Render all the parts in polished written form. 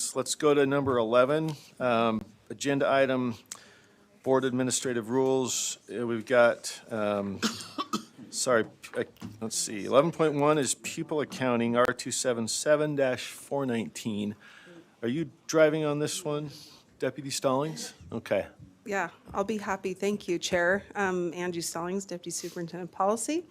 items. Let's go to number 11. Agenda item, Board Administrative Rules. We've got, let's see, 11.1 is pupil accounting, R277-419. Are you driving on this one, Deputy Stallings? Okay. Yeah, I'll be happy. Thank you, Chair. Angie Stallings, Deputy Superintendent Policy.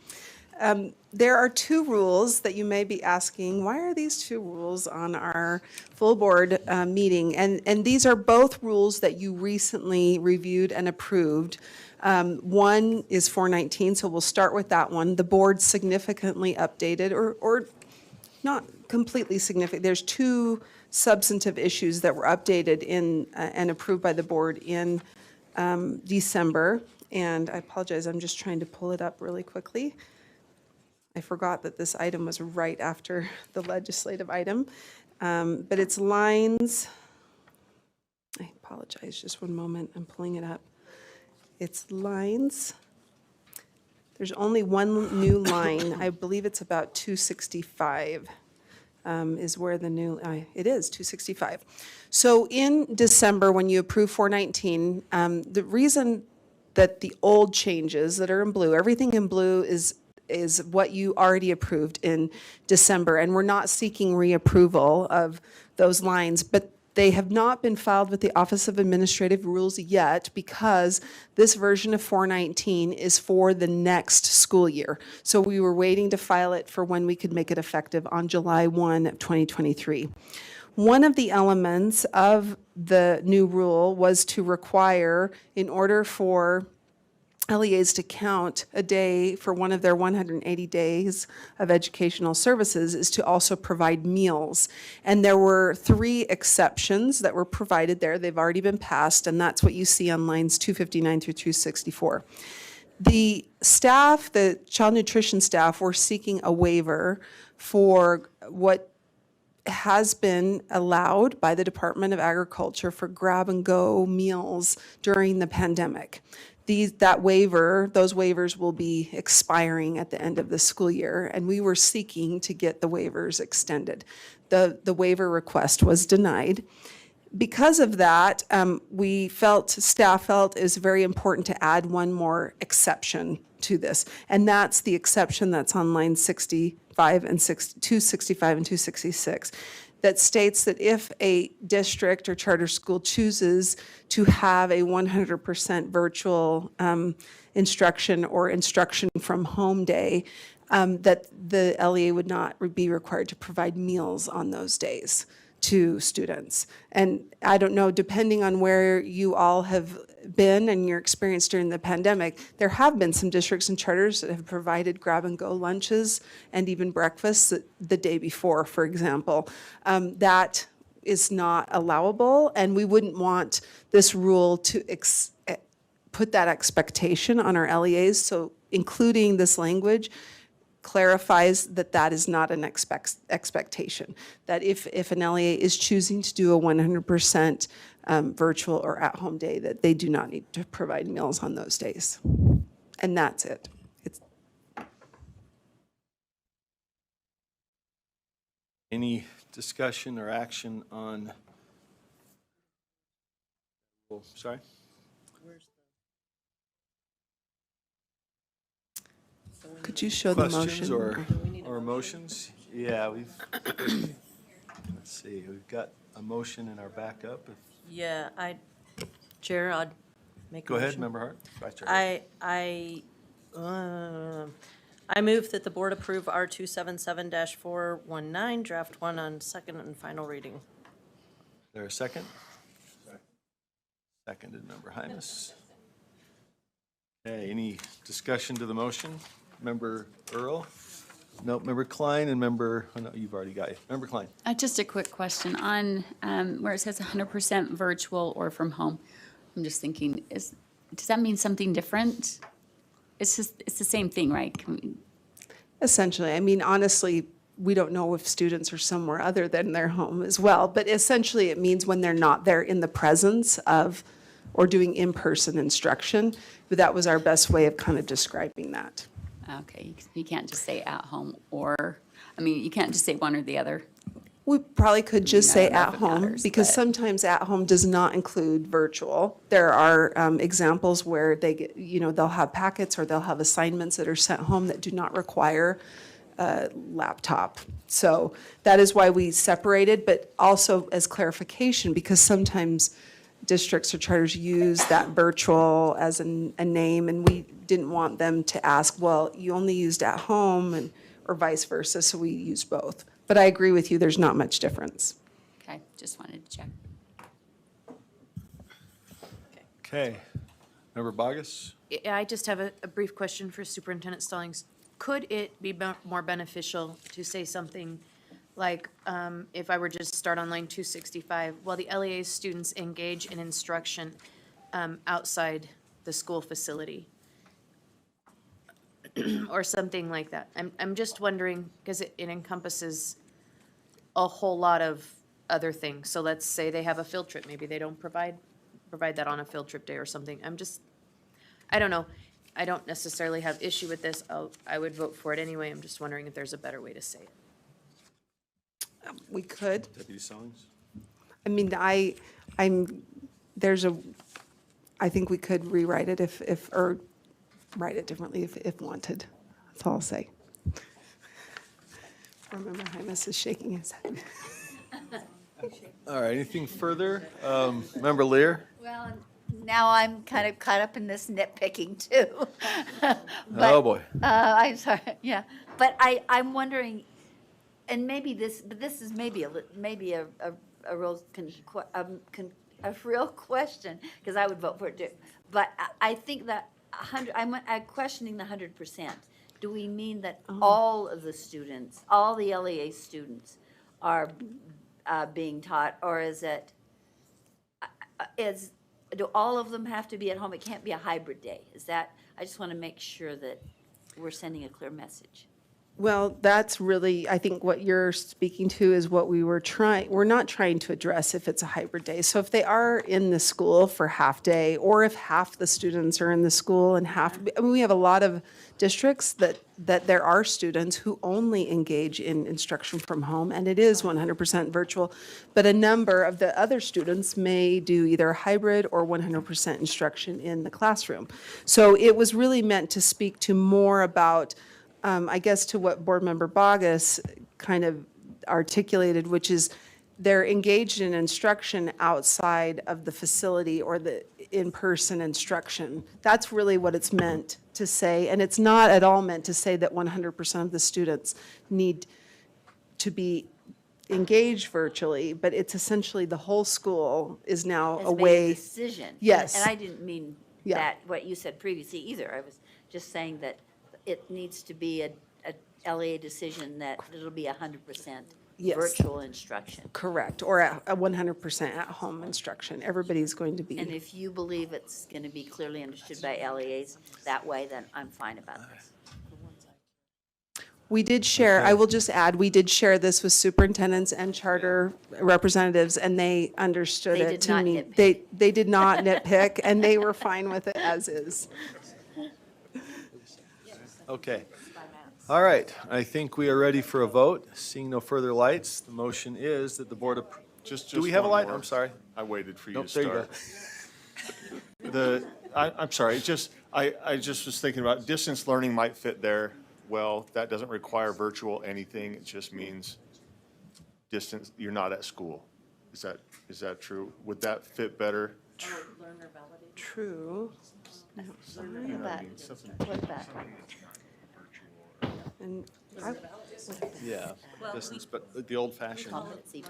There are two rules that you may be asking, why are these two rules on our full board meeting? And these are both rules that you recently reviewed and approved. One is 419, so we'll start with that one. The board significantly updated, or not completely significant. There's two substantive issues that were updated in and approved by the board in December. And I apologize, I'm just trying to pull it up really quickly. I forgot that this item was right after the legislative item, but it's lines, I apologize, just one moment, I'm pulling it up. It's lines, there's only one new line, I believe it's about 265 is where the new, it is 265. So in December, when you approve 419, the reason that the old changes that are in blue, everything in blue is what you already approved in December, and we're not seeking reapproval of those lines, but they have not been filed with the Office of Administrative Rules yet because this version of 419 is for the next school year. So we were waiting to file it for when we could make it effective on July 1 of 2023. One of the elements of the new rule was to require, in order for LEAs to count a day for one of their 180 days of educational services, is to also provide meals. And there were 3 exceptions that were provided there. They've already been passed, and that's what you see on lines 259 through 264. The staff, the child nutrition staff, were seeking a waiver for what has been allowed by the Department of Agriculture for grab-and-go meals during the pandemic. Those waivers will be expiring at the end of the school year, and we were seeking to get the waivers extended. The waiver request was denied. Because of that, staff felt it was very important to add one more exception to this, and that's the exception that's on line 65 and 265 and 266. That states that if a district or charter school chooses to have a 100% virtual instruction or instruction from home day, that the LEA would not be required to provide meals on those days to students. And I don't know, depending on where you all have been and your experience during the pandemic, there have been some districts and charters that have provided grab-and-go lunches and even breakfasts the day before, for example. That is not allowable, and we wouldn't want this rule to put that expectation on our LEAs, so including this language clarifies that that is not an expectation, that if an LEA is choosing to do a 100% virtual or at-home day, that they do not need to provide meals on those days. And that's it. Any discussion or action on, sorry? Could you show the motion? Or motions? Yeah, let's see, we've got a motion in our backup. Yeah, Chair, I'd make a motion. Go ahead, Member Hart. Vice Chair. I move that the board approve R277-419, draft 1 on second and final reading. Is there a second? Seconded, Member Hymas. Okay, any discussion to the motion? Member Earl? No, Member Klein and Member, oh no, you've already got it. Member Klein. Just a quick question on where it says 100% virtual or from home. I'm just thinking, does that mean something different? It's the same thing, right? Essentially, I mean, honestly, we don't know if students are somewhere other than their home as well, but essentially it means when they're not there in the presence of or doing in-person instruction, but that was our best way of kind of describing that. Okay, you can't just say at home or, I mean, you can't just say one or the other. We probably could just I say don't know if at it home, matters, because but- sometimes at home does not include virtual. There are examples where they get, they'll have packets or they'll have assignments that are sent home that do not require a laptop. So that is why we separated, but also as clarification, because sometimes districts or charters use that virtual as a name, and we didn't want them to ask, well, you only used at home, or vice versa, so we used both. But I agree with you, there's not much difference. Okay, just wanted to check. Okay. Member Bogus? Yeah, I just have a brief question for Superintendent Stallings. Could it be more beneficial to say something like, if I were just start on line 265, while the LEA students engage in instruction outside the school facility? Or something like that. I'm just wondering, because it encompasses a whole lot of other things. So let's say they have a field trip, maybe they don't provide that on a field trip day or something. I don't know. I don't necessarily have issue with this. I would vote for it anyway. I'm just wondering if there's a better way to say it. We could. Deputy Stallings? I mean, I think we could rewrite it or write it differently if wanted. That's all I'll say. Remember, Hymus is shaking his head. All right, anything further? Member Lear? Well, now I'm kind of caught up in this nitpicking too. Oh, boy. I'm sorry, yeah. But I'm wondering, and maybe this is maybe a real a real question, because I would vote for it too. But I think that I'm questioning the 100%. Do we mean that all of the students, all the LEA students are being taught, or is it, do all of them have to be at home? It can't be a hybrid day. Is that, I just want to make sure that we're sending a clear message. Well, that's really, I think what you're speaking to is what we're not trying to address if it's a hybrid day. So if they are in the school for half day, or if half the students are in the school and we have a lot of districts that there are students who only engage in instruction from home, and it is 100% virtual. But a number of the other students may do either hybrid or 100% instruction in the classroom. So it was really meant to speak to more about, I guess, to what Board Member Bogus kind of articulated, which is they're engaged in instruction outside of the facility or the in-person instruction. That's really what it's meant to say, and it's not at all meant to say that 100% of the students need to be engaged virtually, but it's essentially the whole school is now Has a made way. decision. Yes. And I didn't mean Yeah. that, what you said previously either. I was just saying that it needs to be a LEA decision that it'll be 100% Yes. virtual instruction. Correct, or a 100% at-home instruction. Everybody's going to And be, if you believe it's going to be clearly understood by LEAs that way, then I'm fine about this. we did share, I will just add, we did share this with superintendents and charter representatives, and they understood They it did to not me. nitpick. They did not nitpick, and they were fine with it as is. Okay. All right, I think we are ready for a vote. Seeing no further lights, the motion is that the board of, do we have a one light? more. I'm sorry. I waited for you Nope, to there you start. I'm sorry, I just was thinking about distance learning might fit there. Well, that doesn't require virtual anything. It just means distance, you're not at school. Is that true? Would that fit better? True. You know what I mean? Something- What about? And I- Yeah, distance, but the old fashioned. Competency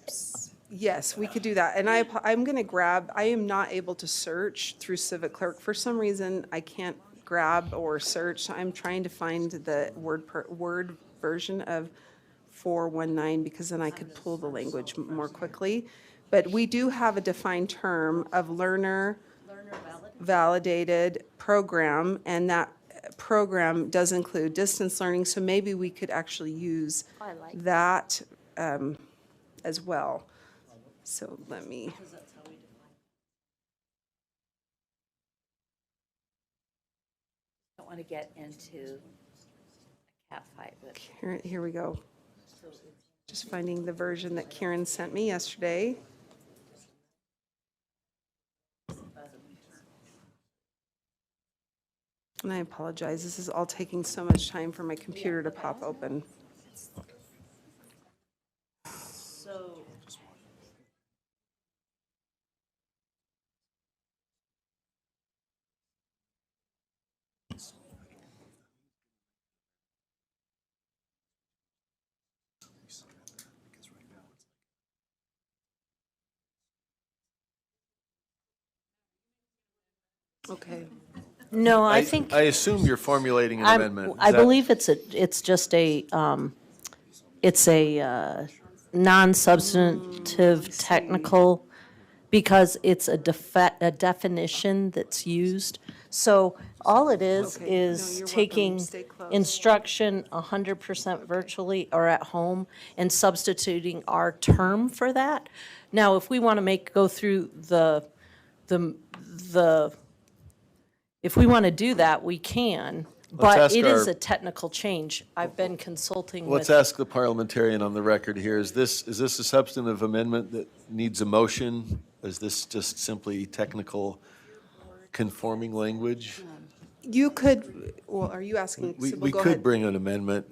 based. Yes, we could do that. And I'm going to grab, I am not able to search through Civic Clerk. For some reason, I can't grab or search. So I'm trying to find the word version of 419, because then I could pull the language more quickly. But we do have a defined term of learner validated program, and that program does include distance learning. So maybe we could actually use I like that as well. So let me, Don't want to get into have fight with. Here we go. Just finding the version that Karen sent me yesterday. And I apologize, this is all taking so much time for my computer to pop open. So. Okay. No, I think, I assume you're formulating an amendment. Is I that- believe it's just it's a non-substantive technical, because it's a definition that's used. So all it is Okay. No, is you're welcome. taking Stay close. instruction 100% virtually or at home and substituting our term for that. Now, if we want to go through if we want to do that, we can, but ask it is our- a technical change. I've been consulting with. Let's ask the parliamentarian on the record here. Is this a substantive amendment that needs a motion? Is this just simply technical conforming language? You could, well, are you asking? We Sybil, go could ahead. bring an amendment.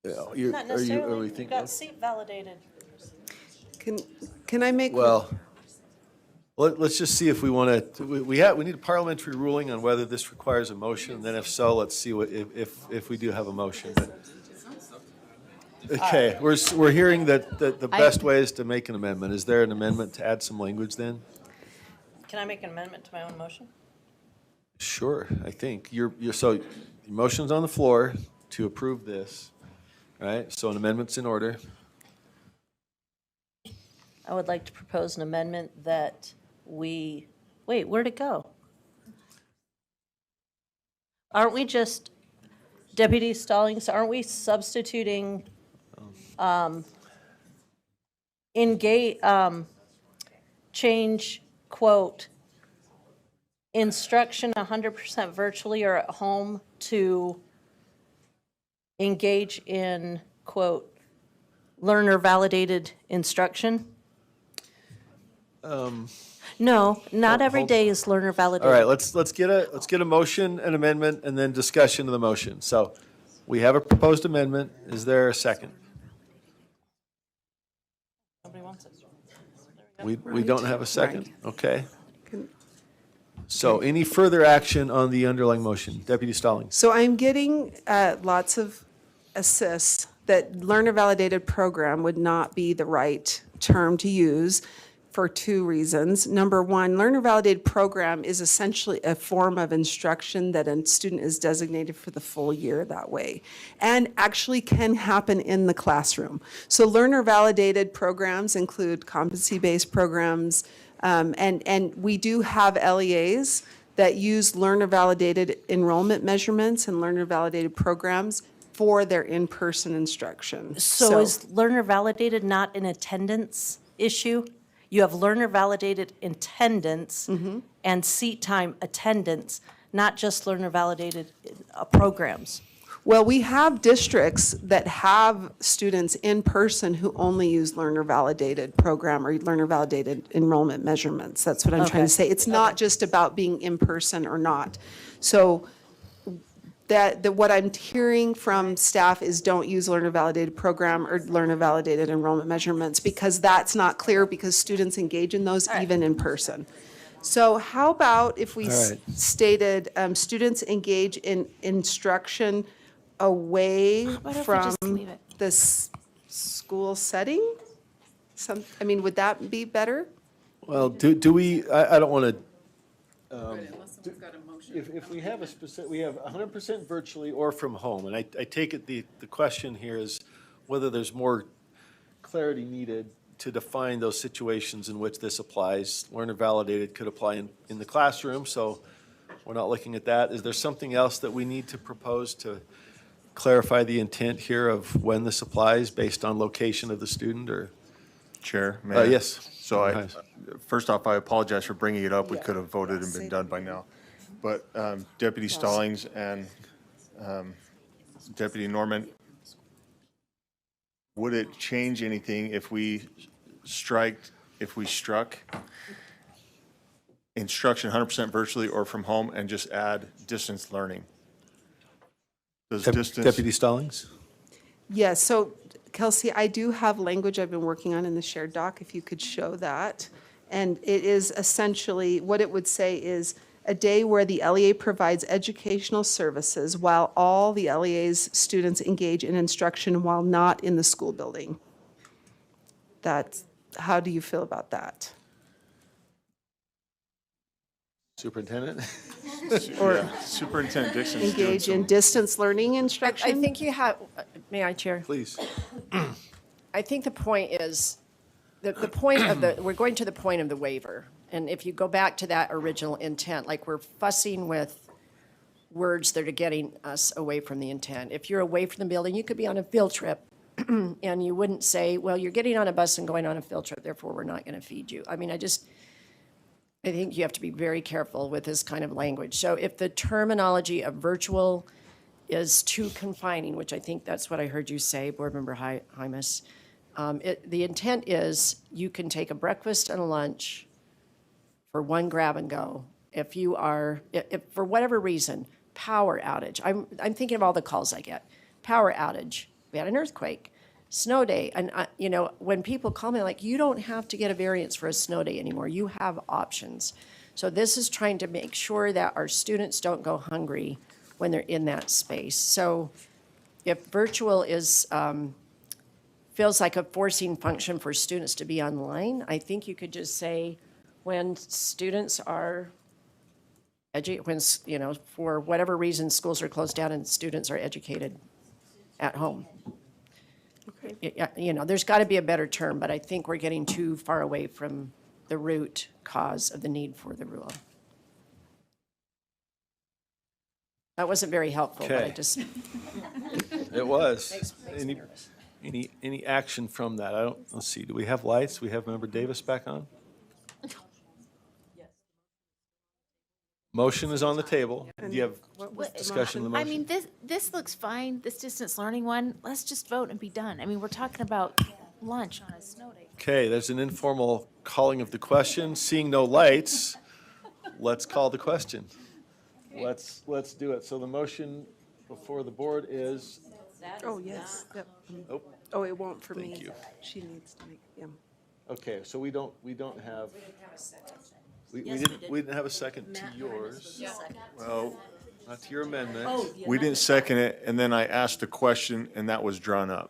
Not Are we necessarily, thinking? you've got seat validated. Can I make? Well, let's just see if we want to, we need a parliamentary ruling on whether this requires a motion, and then if so, let's see if we do have a motion. Okay, we're hearing that the best way is to make an amendment. Is there an amendment to add some language then? Can I make an amendment to my own motion? Sure, I think. So, your motion's on the floor to approve this, right? So an amendment's in order. I would like to propose an amendment that wait, where'd it go? Aren't we just, Deputy Stallings, aren't we substituting, change, quote, instruction 100% virtually or at home to engage in, quote, learner-validated instruction? No, not every day is learner All validated. right, let's get a motion, an amendment, and then discussion of the motion. So we have a proposed amendment. Is there a second? Nobody wants it. We don't have a second? Okay. Can- So any further action on the underlying motion? Deputy Stallings? So I'm getting lots of assists that learner-validated program would not be the right term to use for two reasons. Number one, learner-validated program is essentially a form of instruction that a student is designated for the full year that way, and actually can happen in the classroom. So learner-validated programs include competency-based programs, and we do have LEAs that use learner-validated enrollment measurements and learner-validated programs for their in-person instruction. So is learner validated not an attendance issue? You have learner validated attendance and seat time attendance, not just learner validated programs. Well, we have districts that have students in person who only use learner-validated program or learner-validated enrollment measurements. That's what I'm trying Okay. to say. It's not just about being in person or not. So what I'm hearing from staff is don't use learner-validated program or learner-validated enrollment measurements, because that's not clear, because students engage in those even in person. So how about if we All right. stated, students engage in instruction away about if we from just leave it? the school setting? Would that be better? Well, do we, I don't want to. If we have a specific, we have 100% virtually or from home, and I take it the question here is whether there's more clarity needed to define those situations in which this applies. Learner validated could apply in the classroom, so we're not looking at that. Is there something else that we need to propose to clarify the intent here of when this applies based on location of the student, or? Chair, Mayor? Yes. So Yes. first off, I apologize for bringing it up. We Yeah. could have voted and been done by now. But Deputy Stallings and Deputy Norman, would it change anything if we struck instruction 100% virtually or from home and just add distance learning? Does distance? Deputy Stallings? Yes, so Kelsey, I do have language I've been working on in the shared doc, if you could show that. And it is essentially, what it would say is, a day where the LEA provides educational services while all the LEA's students engage in instruction while not in the school building. That's, how do you feel about that? Superintendent? Yeah, Superintendent Dixon's doing Engage in some. distance learning I instruction? think you have, may I, Chair? Please. I think the point is, the point of the, we're going to the point of the waiver. And if you go back to that original intent, like we're fussing with words that are getting us away from the intent. If you're away from the building, you could be on a field trip and you wouldn't say, well, you're getting on a bus and going on a field trip, therefore we're not going to feed you. I mean, I think you have to be very careful with this kind of language. So if the terminology of virtual is too confining, which I think that's what I heard you say, Board Member Hymas, the intent is you can take a breakfast and a lunch for one grab and go. If you are, if for whatever reason, power outage, I'm thinking of all the calls I get. Power outage, we had an earthquake, snow day, and when people call me, like, you don't have to get a variance for a snow day anymore. You have options. So this is trying to make sure that our students don't go hungry when they're in that space. So if virtual is, feels like a forcing function for students to be online, I think you could just say, when students are for whatever reason, schools are closed down and students are educated at home. There's got to be a better term, but I think we're getting too far away from the root cause of the need for the rule. That wasn't very helpful, but I Okay. just, It was. makes me nervous. Any action from that? Let's see, do we have lights? We have Member Davis back on? Motion is on the table. Do you have What was the discussion of the I motion? mean, this looks fine, this distance learning one, let's just vote and be done. I mean, we're talking about lunch on a snow day. Okay, there's an informal calling of the question. Seeing no lights, let's call the question. Let's do it. So the motion before the board is, Oh, yes. Yep. oh, Oh, it won't for me. Thank you. She needs to make, yeah. okay, so we don't have. We didn't have a second to yours. Well, Not to your amendment, we didn't second it, and then I asked the question, and that was drawn up.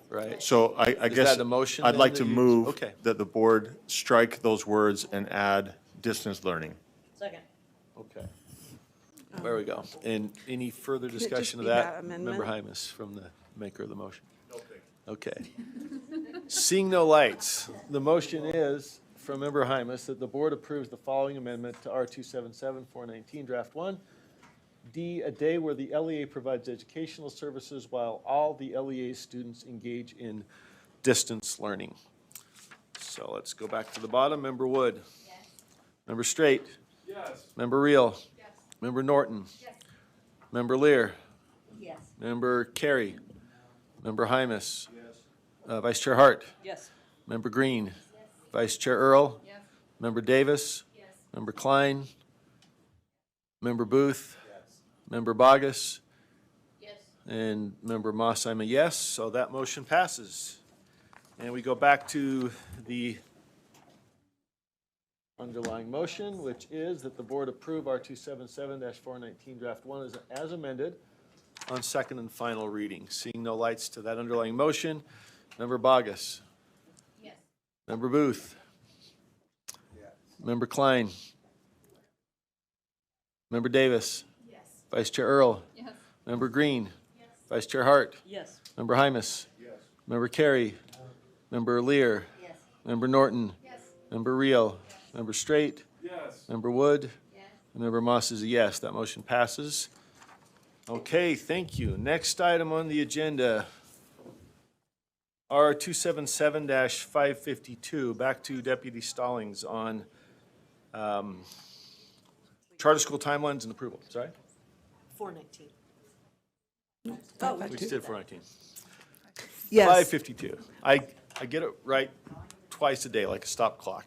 right? So I Is guess that a motion I'd then like that to you- move okay. that the board strike those words and add distance learning. Okay. There we go. And any further it just discussion of be that that? Member amendment? Hymas from the maker of the motion. Okay. Seeing no lights, the motion is from Member Hymas that the board approves the following amendment to R 277-419, draft one. D, a day where the LEA provides educational services while all the LEA students engage in distance learning. So let's go back to the bottom. Member Wood. Member Straight. Member Reel. Member Norton. Member Lear. Member Carey. Member Hymas. Vice Chair Hart. Member Green. Vice Chair Earl. Member Davis. Member Klein. Member Booth. Member Bogus. And Member Moss, I'm a yes, so that motion passes. And we go back to the underlying motion, which is that the board approve R 277-419 draft one as amended on second and final reading. Seeing no lights to that underlying motion, Member Bogus. Yes. Member Booth. Yes. Member Klein. Member Davis. Yes. Vice Chair Earl. Yes. Member Green. Yes. Vice Chair Hart. Yes. Member Hymas. Yes. Member Carey. Member Lear. Yes. Member Norton. Yes. Member Reel. Yes. Member Straight. Yes. Member Wood. Yes. And Member Moss is a yes. That motion passes. Okay, thank you. Next item on the agenda, R 277-552. Back to Deputy Stallings on charter school timelines and approval. Sorry? 419. We just did 419. Yes. 552. I get it right twice a day, like a stop clock.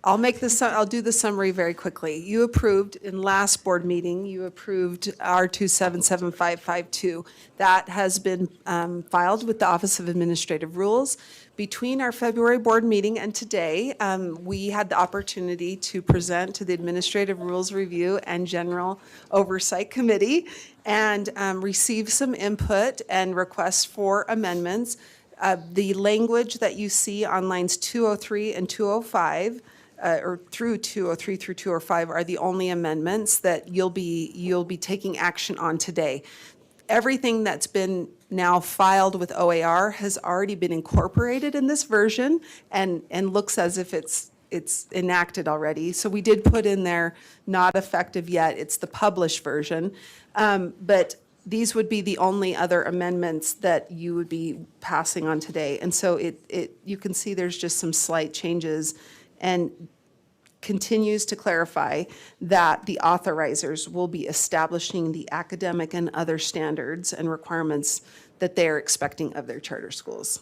I'll do the summary very quickly. You approved, in last board meeting, you approved R277552. That has been filed with the Office of Administrative Rules. Between our February board meeting and today, we had the opportunity to present to the Administrative Rules Review and General Oversight Committee and receive some input and requests for amendments. The language that you see on lines 203 and 205, or through 203 through 205 are the only amendments that you'll be taking action on today. Everything that's been now filed with OAR has already been incorporated in this version and looks as if it's enacted already. So we did put in there, not effective yet, it's the published version. But these would be the only other amendments that you would be passing on today. And so you can see there's just some slight changes and continues to clarify that the authorizers will be establishing the academic and other standards and requirements that they are expecting of their charter schools.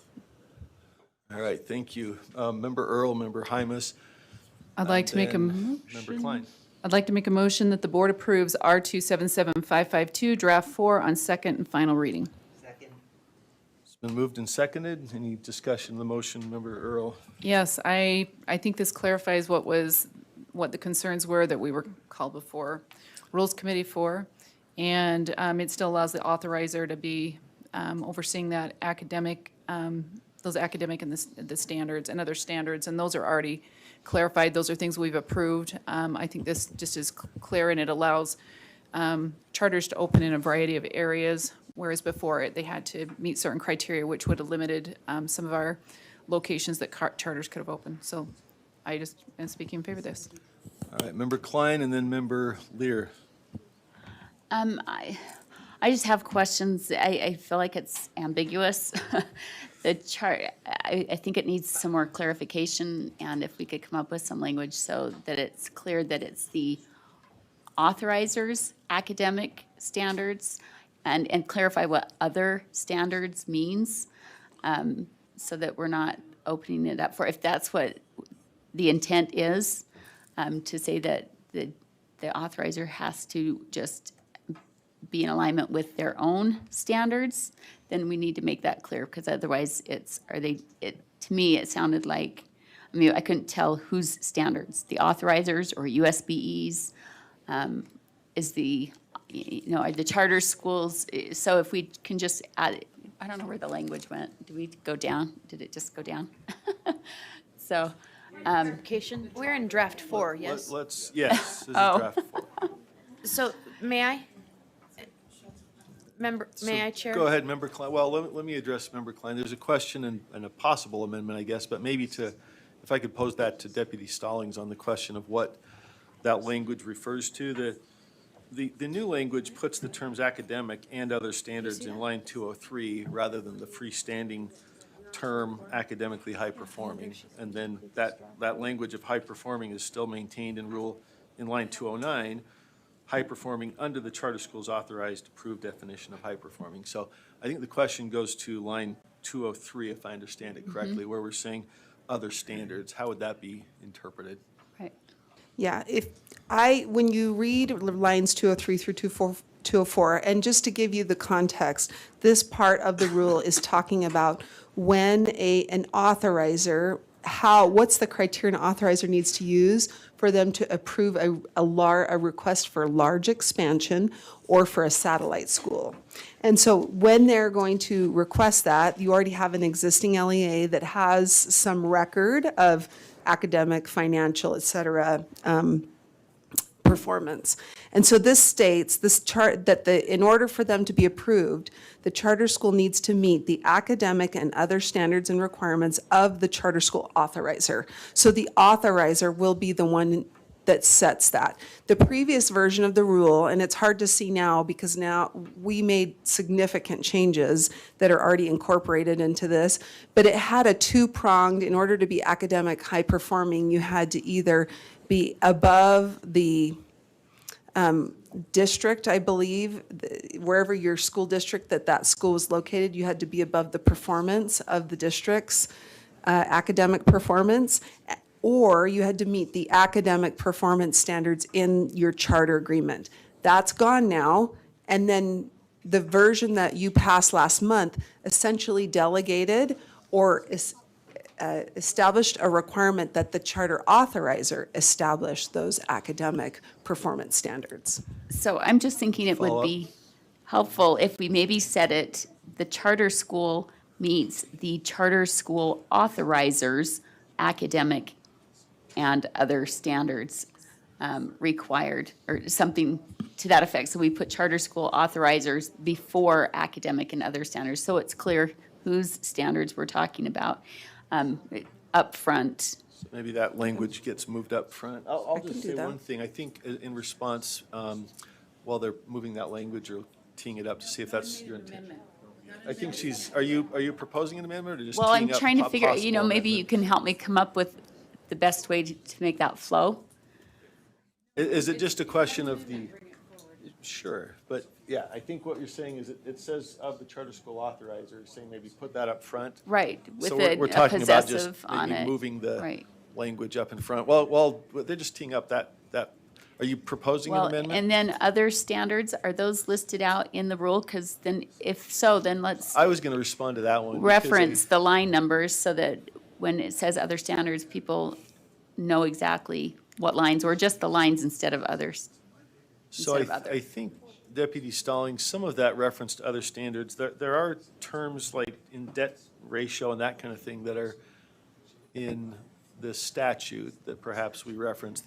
All right, thank you. Member Earl, Member Hymas. I'd like to make a Member motion. Klein. I'd like to make a motion that the board approves R277552, draft 4 on second and final reading. It's been moved and seconded. Any discussion of the motion, Member Earl? Yes, I think this clarifies what the concerns were that we were called before Rules Committee for. And it still allows the authorizer to be overseeing that academic, those academic and the standards and other standards, and those are already clarified. Those are things we've approved. I think this just is clear, and it allows charters to open in a variety of areas, whereas before they had to meet certain criteria, which would have limited some of our locations that charters could have opened. So I just am speaking in favor of this. All right, Member Klein and then Member Lear. I just have questions. I feel like it's ambiguous. The chart, I think it needs some more clarification, and if we could come up with some language so that it's clear that it's the authorizers' academic standards, and clarify what other standards means, so that we're not opening it up for, if that's what the intent is, to say that the authorizer has to just be in alignment with their own standards, then we need to make that clear, because otherwise to me, it sounded like, I couldn't tell whose standards, the authorizers or USBE's, is are the charter schools. So if we can just add, I don't know where the language went. Did we go down? Did it just go down? So, Clarification, we're in draft 4, yes? Yes, this is Oh. draft 4. So, may I? May I, Chair? Go ahead, Member Klein. Well, let me address Member Klein. There's a question and a possible amendment, I guess, but maybe if I could pose that to Deputy Stallings on the question of what that language refers to. The new language puts the terms academic and other standards in line 203 rather than the freestanding term academically high performing. And then that language of high performing is still maintained in line 209, high performing under the charter school's authorized approved definition of high performing. So I think the question goes to line 203, if I understand it correctly, where we're saying other standards. How would that be interpreted? right. Yeah, when you read lines 203 through 204, and just to give you the context, this part of the rule is talking about when an authorizer, what's the criteria an authorizer needs to use for them to approve a request for a large expansion or for a satellite school. And so when they're going to request that, you already have an existing LEA that has some record of academic, financial, et cetera, performance. And so this states, this chart, that in order for them to be approved, the charter school needs to meet the academic and other standards and requirements of the charter school authorizer. So the authorizer will be the one that sets that. The previous version of the rule, and it's hard to see now because now we made significant changes that are already incorporated into this, but it had a two-pronged, in order to be academic high performing, you had to either be above the district, I believe, wherever your school district, that school was located, you had to be above the performance of the district's academic performance, or you had to meet the academic performance standards in your charter agreement. That's gone now, and then the version that you passed last month essentially delegated or established a requirement that the charter authorizer establish those academic performance standards. So I'm just thinking it would be helpful if we maybe said it, the charter school meets the charter school authorizers academic and other standards required, or something to that effect. So we put charter school authorizers before academic and other standards, so it's clear whose standards we're talking about up front. Maybe that language gets moved up front. I'll can just do say that. one thing. I think in response, while they're moving that language or teeing it up to see if that's your intent. I think are you proposing an amendment or just Well, I'm teeing up trying to figure, possible maybe you amendment? can help me come up with the best way to make that flow. Is it just a question of the, sure, but yeah, I think what you're saying is it says of the charter school authorizer, saying maybe put that up front. Right, with So a we're talking about just possessive on maybe it. moving the Right. language up in front. Well, they're just teeing up that, are you proposing an Well, amendment? and then other standards, are those listed out in the rule? Because then, if so, then let's I was going to respond to that one. because reference the line numbers so that when it says other standards, people know exactly what lines, or just the lines instead of others. So instead of other. I think Deputy Stallings, some of that reference to other standards, there are terms like in debt ratio and that kind of thing that are in the statute that perhaps we reference.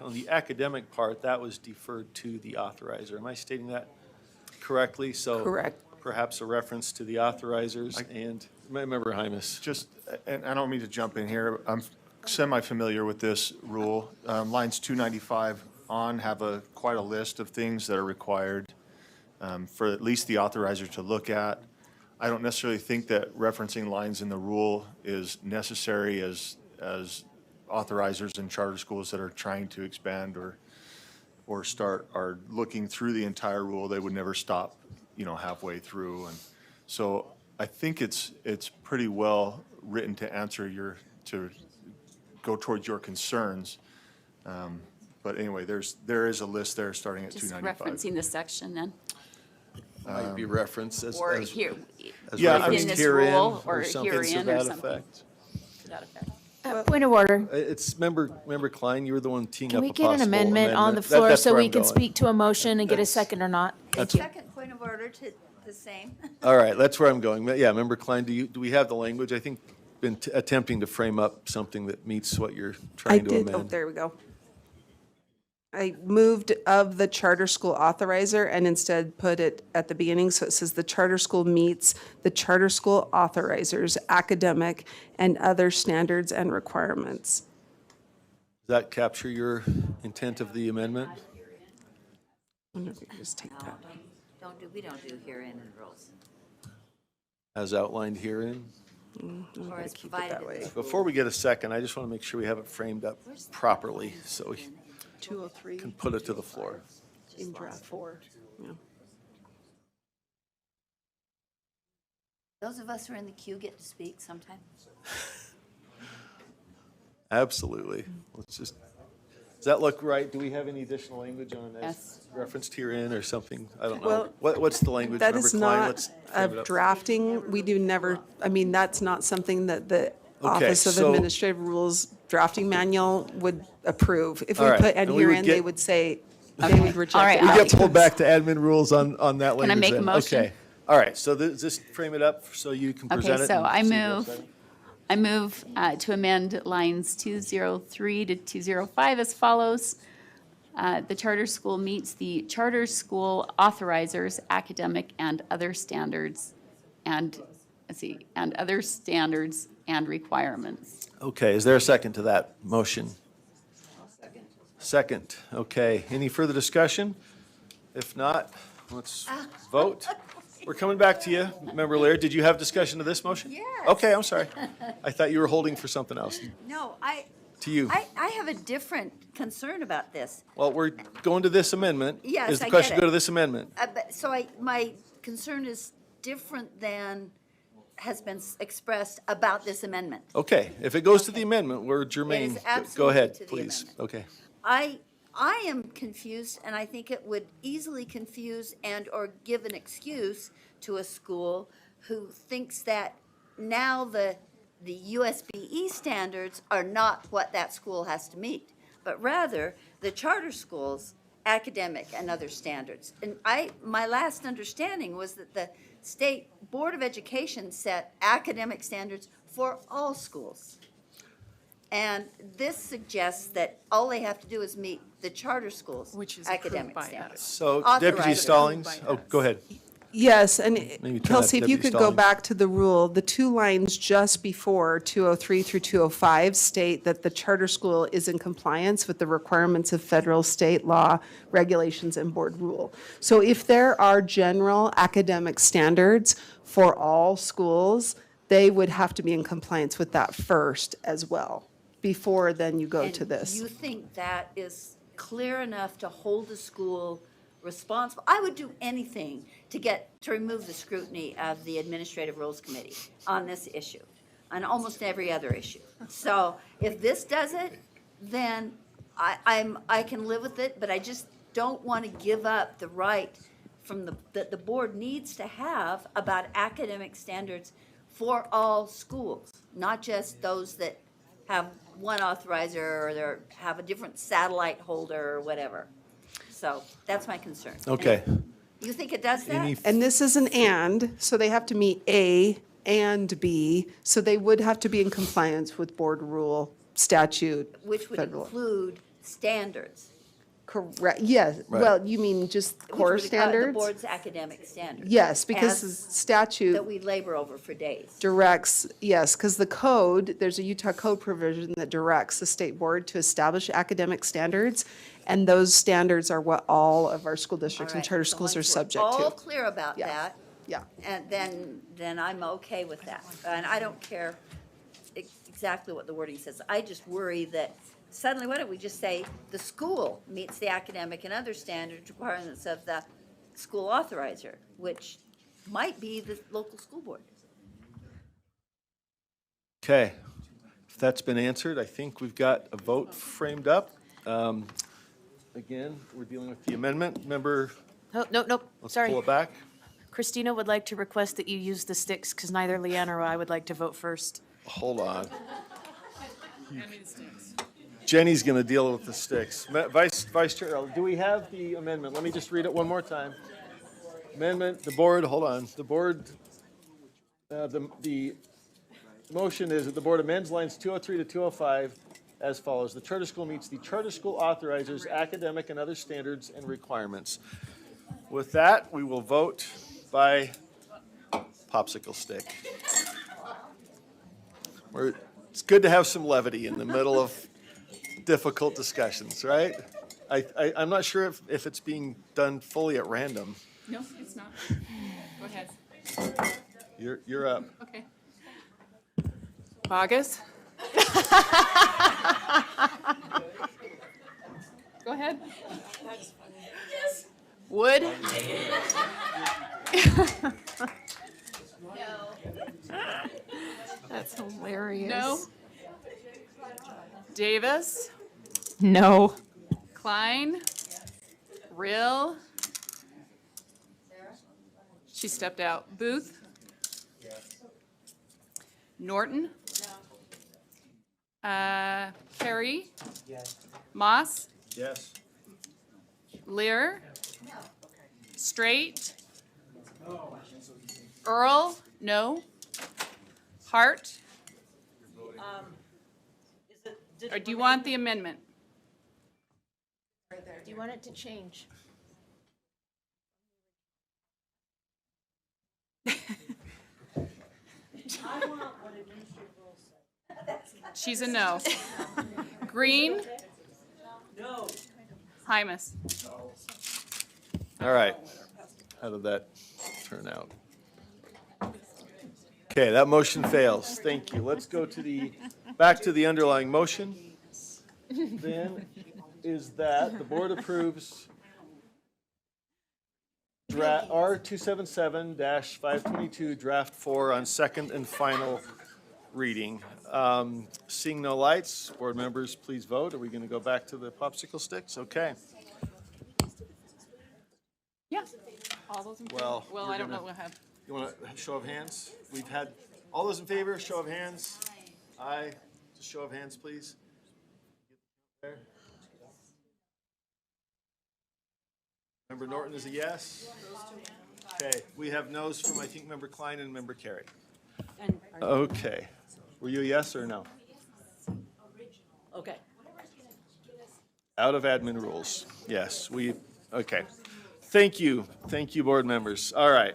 On the academic part, that was deferred to the authorizer. Am I stating that correctly? So Correct. perhaps a reference to the authorizers and, Member Hymus. Just, and I don't mean to jump in here, I'm semi-familiar with this rule. Lines 295 on have quite a list of things that are required for at least the authorizer to look at. I don't necessarily think that referencing lines in the rule is necessary as authorizers in charter schools that are trying to expand or start, are looking through the entire rule. They would never stop, halfway through. And so I think it's pretty well written to answer to go towards your concerns. But anyway, there is a list there starting at Just 295. referencing the section then, Might be referenced as or here, Yeah, I referenced mean- in this herein rule, or something to herein, or that something. effect. to that effect. Point of order. It's Member Klein, you were the one teeing Can up we a get an possible amendment on the That- floor that's so where we I'm can going. speak to a motion and get a second or not? Thank you. Second point of order to the same. All right, that's where I'm going. Yeah, Member Klein, do we have the language? I think been attempting to frame up something that meets what you're I trying to did, amend. there we go. I moved of the charter school authorizer and instead put it at the beginning, so it says the charter school meets the charter school authorizers academic and other standards and requirements. Does that capture your intent of the amendment? I wonder if we could just take that. We don't do herein in rules. As outlined herein? Or as keep it provided that in way. this Before we get a second, I just want to make sure we have it framed up properly, so we 203 can put it to the floor. in draft 4. Yeah. Those of us who are in the queue get to speak sometime. Absolutely. Let's just, does that look right? Do we have any additional language on as Yes. referenced herein or something? I don't know. Well, What's the language, That Member is Klein? not Let's frame it of up. drafting. We do never, that's not something that the Office of so- Administrative Rules drafting manual would approve. If we All right, put and and we would herein, they get- would say, they would reject All right, it. We I'll- get pulled back to admin rules on that language I make a then. motion? Okay. All right, so just frame it up so you can present Okay, it. so and I see what's move, there. I move to amend lines 203 to 205 as follows. The charter school meets the charter school authorizers academic and other standards and, and other standards and requirements. Okay, is there a second to that motion? Second, okay. Any further discussion? If not, let's vote. We're coming back to you, Member Laird. Did you have discussion of this motion? Yes. Okay, I'm sorry. I thought you were holding for something else. No, to you. I have a different concern about this. Well, we're going to this amendment. Yes, Is the I get question it. go to this amendment? My concern is different than has been expressed about this amendment. Okay, if it goes to the amendment, we're germane. Go absolutely ahead, to the please. amendment. Okay. I am confused, and I think it would easily confuse and/or give an excuse to a school who thinks that now the USBE standards are not what that school has to meet, but rather the charter schools' academic and other standards. And my last understanding was that the State Board of Education set academic standards for all schools. And this suggests that all they have to do is meet the charter schools' Which is approved academic by standards. So Authorized. Deputy Stallings, oh, go ahead. Yes, and Maybe turn Kelsey, that if you Deputy could go Stallings. back to the rule, the two lines just before 203 through 205 state that the charter school is in compliance with the requirements of federal, state law, regulations, and board rule. So if there are general academic standards for all schools, they would have to be in compliance with that first as well, before then you go to this. And you think that is clear enough to hold the school responsible? I would do anything to remove the scrutiny of the Administrative Rules Committee on this issue, on almost every other issue. So if this does it, then I can live with it, but I just don't want to give up the right that the board needs to have about academic standards for all schools, not just those that have one authorizer or have a different satellite holder or whatever. So that's my concern. Okay. You think it does that? Any And this is an and, so they have to meet A and B, so they would have to be in compliance with board rule, statute, Which would federal. include standards. Correct, yes, well, you mean just which core would, standards? The board's academic standards. Yes, because the as- statute That we labor over for days. directs, yes, because the code, there's a Utah code provision that directs the state board to establish academic standards, and those standards are what all of our school districts All and right, charter so schools are once we're subject all to. clear about Yeah. that, Yeah, and then I'm okay with that. And I don't care exactly what the wording says. I just worry that suddenly, why don't we just say the school meets the academic and other standards requirements of the school authorizer, which might be the local school board. Okay, if that's been answered, I think we've got a vote framed up. Again, we're dealing with the amendment. Member, Oh, nope, let's sorry. pull it back. Christina would like to request that you use the sticks because neither Leanne or I would like to vote first. Hold on. Jenny's going to deal with the sticks. Vice Chair, do we have the amendment? Let me just read it one more time. Amendment, the board, hold on, the board, the motion is that the board amends lines 203 to 205 as follows. The charter school meets the charter school authorizer's academic and other standards and requirements. With that, we will vote by popsicle stick. It's good to have some levity in the middle of difficult discussions, right? I'm not sure if it's being done fully at random. No, it's not. Go ahead. You're up. Okay. August? Go ahead. Wood? That's hilarious. No. Davis? No. Klein? Rill? She stepped out. Booth? Norton? Carey? Moss? Yes. Lear? Straight? Earl? No. Hart? Or do you want the amendment? Do you want it to change? She's a no. Green? No. Hymus? All right. How did that turn out? Okay, that motion fails. Thank you. Let's go to back to the underlying motion. then is that the board approves R277-522, Draft 4 on second and final reading. Seeing no lights, board members, please vote. Are we going to go back to the popsicle sticks? Okay. Yeah. All those in favor? Well, Well, we're I don't gonna- know what happened. You want a show of hands? We've had, all those in favor, show of hands? Aye. Just show of hands, please. There. Member Norton is a yes? Okay, we have no's from, I think, Member Klein and Member Carey. Okay. Were you a yes or no? Okay. Out of admin rules. Yes, okay. Thank you, board members. All right.